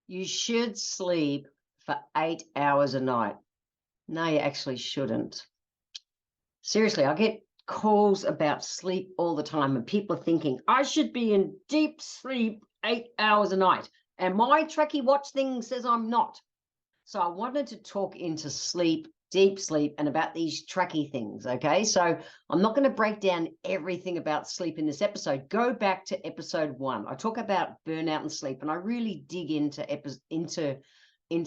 You should sleep for 8 hours a night. No, you actually shouldn't. Seriously, I get calls about sleep all the time, and people are thinking, I should be in deep sleep 8 hours a night. And my Trekkie watch thing says I'm not. So I wanted to talk into sleep, deep sleep, and about these tracky things, okay? So I'm not going to break down everything about sleep in this episode. Go back to episode 1. I talk about burnout and sleep, and I really dig into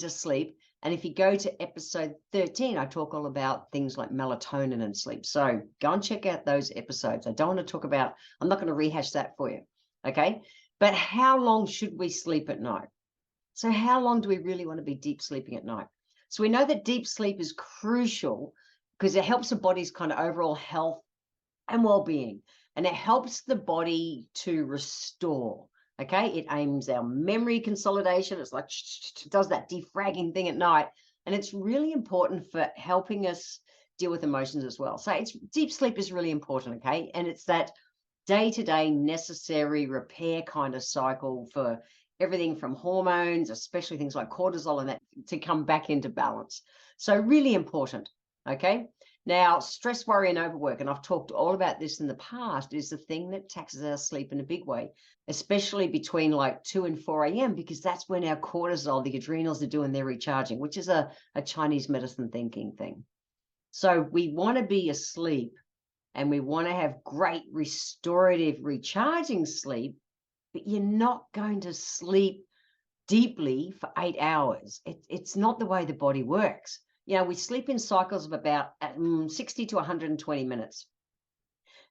sleep. And if you go to episode 13, I talk all about things like melatonin and sleep. So go and check out those episodes. I don't want to talk about, I'm not going to rehash that for you, okay? But how long should we sleep at night? So how long do we really want to be deep sleeping at night? So we know that deep sleep is crucial because it helps the body's kind of overall health and well-being, and it helps the body to restore. Okay, it aims our memory consolidation. It's like it does that defragging thing at night, and it's really important for helping us deal with emotions as well. So it's deep sleep is really important. Okay, and it's that day-to-day necessary repair kind of cycle for everything from hormones, especially things like cortisol and that, to come back into balance. So really important. Okay. Now, stress, worry, and overwork, and I've talked all about this in the past, is the thing that taxes our sleep in a big way, especially between like 2 and 4 a.m., because that's when our cortisol, the adrenals, are doing their recharging, which is a Chinese medicine thinking thing. So we want to be asleep and we want to have great restorative, recharging sleep, but you're not going to sleep deeply for 8 hours. It's not the way the body works. You know, we sleep in cycles of about 60 to 120 minutes.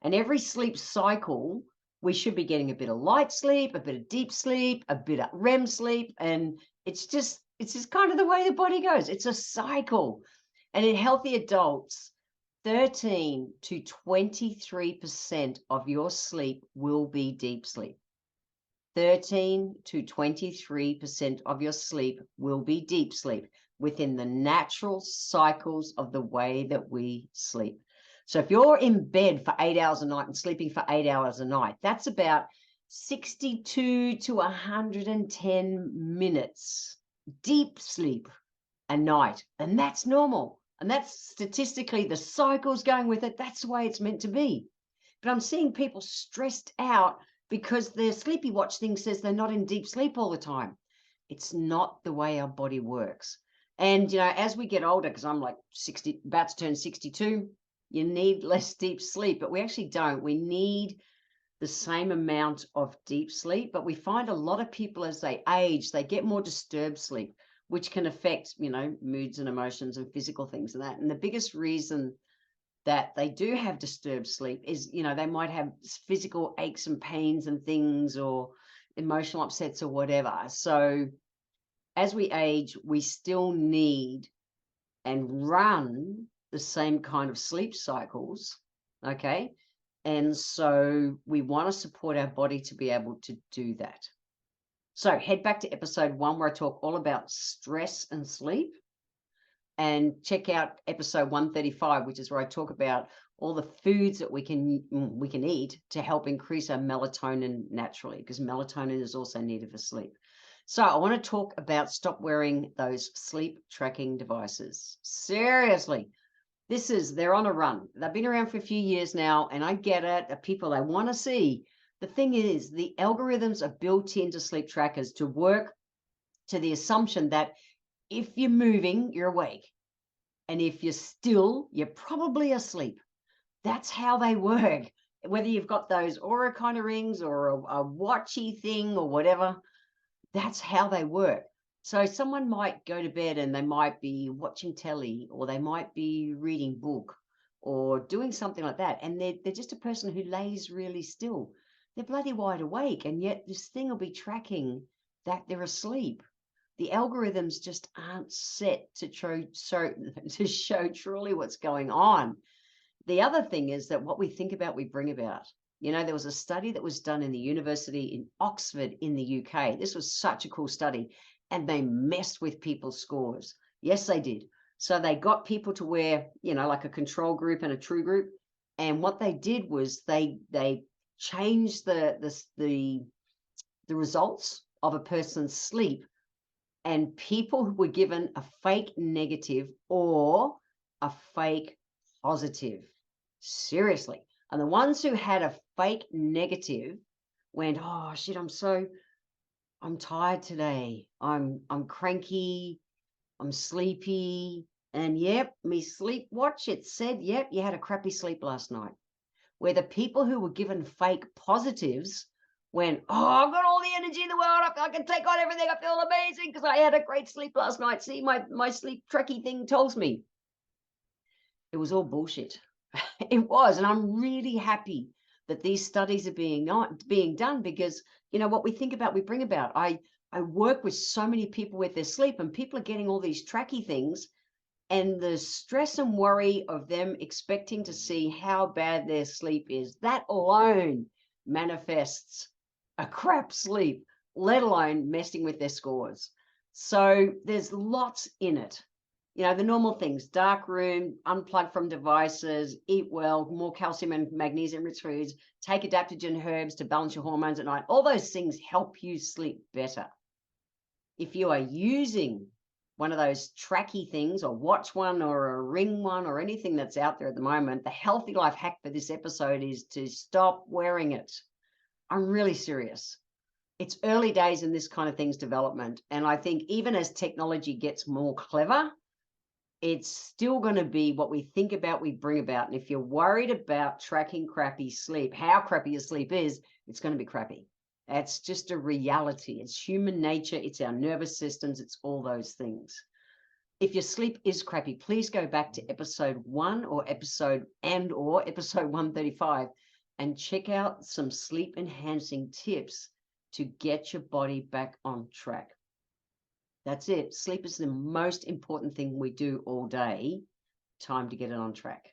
And every sleep cycle, we should be getting a bit of light sleep, a bit of deep sleep, a bit of REM sleep. And it's just kind of the way the body goes. It's a cycle. And in healthy adults, 13 to 23% of your sleep will be deep sleep. 13 to 23% of your sleep will be deep sleep within the natural cycles of the way that we sleep. So if you're in bed for 8 hours a night and sleeping for 8 hours a night, that's about 62 to 110 minutes deep sleep a night. And that's normal. And that's statistically the cycle's going with it. That's the way it's meant to be. But I'm seeing people stressed out because their sleepy watch thing says they're not in deep sleep all the time. It's not the way our body works. And, you know, as we get older, because I'm like 60, about to turn 62, you need less deep sleep, but we actually don't. We need the same amount of deep sleep, but we find a lot of people as they age, they get more disturbed sleep, which can affect, you know, moods and emotions and physical things and that. And the biggest reason that they do have disturbed sleep is, you know, they might have physical aches and pains and things, or emotional upsets or whatever. So as we age, we still need and run the same kind of sleep cycles. Okay. And so we want to support our body to be able to do that. So head back to episode 1 where I talk all about stress and sleep. And check out episode 135, which is where I talk about all the foods that we can eat to help increase our melatonin naturally, because melatonin is also needed for sleep. So I want to talk about stop wearing those sleep tracking devices. Seriously, they're on a run. They've been around for a few years now, and I get it. The people, they want to see. The thing is, the algorithms are built into sleep trackers to work to the assumption that if you're moving, you're awake. And if you're still, you're probably asleep. That's how they work. Whether you've got those Aura kind of rings or a watchy thing or whatever, that's how they work. So someone might go to bed and they might be watching telly, or they might be reading book or doing something like that. And they're just a person who lays really still. They're bloody wide awake. And yet this thing will be tracking that they're asleep. The algorithms just aren't set to show truly what's going on. The other thing is that what we think about, we bring about. You know, there was a study that was done in the university in Oxford in the UK. This was such a cool study, and they messed with people's scores. Yes, they did. So they got people to wear, you know, like a control group and a true group. And what they did was they changed the results of a person's sleep and people who were given a fake negative or a fake positive. Seriously. And the ones who had a fake negative went, oh shit, I'm tired today. I'm cranky. I'm sleepy. And yep, me sleep watch, it said, yep, you had a crappy sleep last night. Where the people who were given fake positives went, oh, I've got all the energy in the world. I can take on everything. I feel amazing because I had a great sleep last night. See, my sleep tracky thing tells me. It was all bullshit. It was. And I'm really happy that these studies are being done because, what we think about, we bring about. I work with so many people with their sleep, and people are getting all these tracky things, and the stress and worry of them expecting to see how bad their sleep is, that alone manifests a crap sleep, let alone messing with their scores. So there's lots in it. The normal things: dark room, unplug from devices, eat well, more calcium and magnesium rich foods, take adaptogen herbs to balance your hormones at night. All those things help you sleep better. If you are using one of those tracky things, or watch one or a ring one or anything that's out there at the moment, the healthy life hack for this episode is to stop wearing it. I'm really serious. It's early days in this kind of thing's development. And I think even as technology gets more clever, it's still going to be what we think about, we bring about. And if you're worried about tracking crappy sleep, how crappy your sleep is, it's going to be crappy. That's just a reality. It's human nature. It's our nervous systems. It's all those things. If your sleep is crappy, please go back to episode 1 or episode 135 and check out some sleep enhancing tips to get your body back on track. That's it. Sleep is the most important thing we do all day. Time to get it on track.